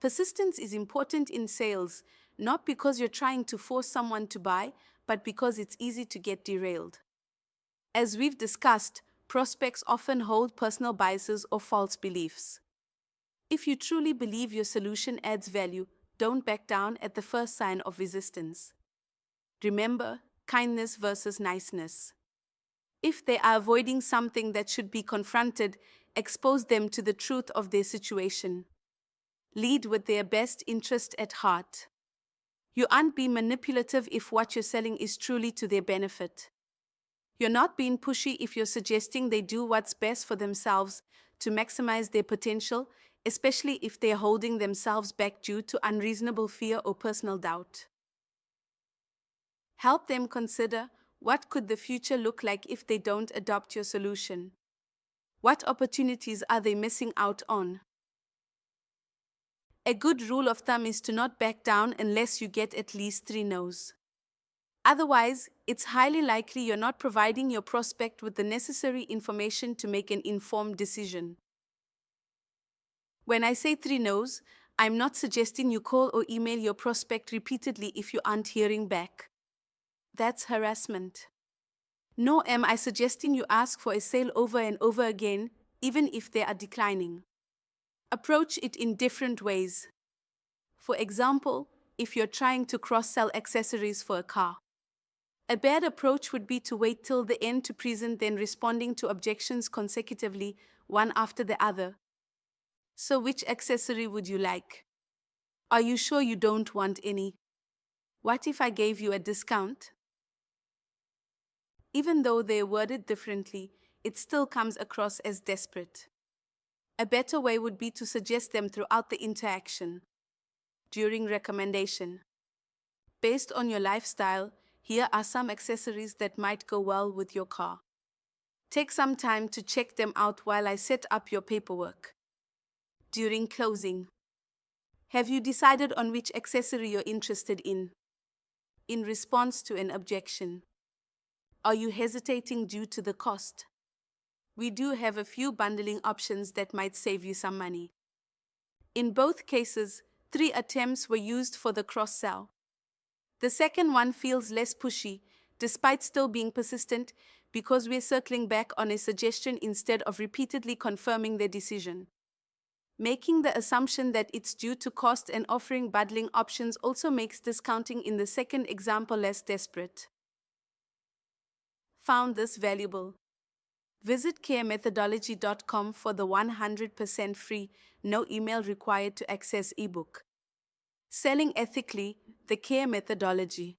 Persistence is important in sales, not because you're trying to force someone to buy, but because it's easy to get derailed. As we've discussed, prospects often hold personal biases or false beliefs. If you truly believe your solution adds value, don't back down at the first sign of resistance. Remember, kindness versus niceness. If they are avoiding something that should be confronted, expose them to the truth of their situation. Lead with their best interest at heart. You aren't being manipulative if what you're selling is truly to their benefit. You're not being pushy if you're suggesting they do what's best for themselves to maximize their potential, especially if they're holding themselves back due to unreasonable fear or personal doubt. Help them consider, what could the future look like if they don't adopt your solution? What opportunities are they missing out on? A good rule of thumb is to not back down unless you get at least 3 no's. Otherwise, it's highly likely you're not providing your prospect with the necessary information to make an informed decision. When I say 3 no's, I'm not suggesting you call or email your prospect repeatedly if you aren't hearing back. That's harassment. Nor am I suggesting you ask for a sale over and over again, even if they are declining. Approach it in different ways. For example, if you're trying to cross-sell accessories for a car. A bad approach would be to wait till the end to present, then responding to objections consecutively, one after the other. So which accessory would you like? Are you sure you don't want any? What if I gave you a discount? Even though they're worded differently, it still comes across as desperate. A better way would be to suggest them throughout the interaction. During recommendation. Based on your lifestyle, here are some accessories that might go well with your car. Take some time to check them out while I set up your paperwork. During closing. Have you decided on which accessory you're interested in? In response to an objection. Are you hesitating due to the cost? We do have a few bundling options that might save you some money. In both cases, 3 attempts were used for the cross-sell. The second one feels less pushy, despite still being persistent, because we're circling back on a suggestion instead of repeatedly confirming their decision. Making the assumption that it's due to cost and offering bundling options also makes discounting in the second example less desperate. Found this valuable? Visit caremethodology.com for the 100% free, no email required to access ebook. Selling Ethically, the Care Methodology.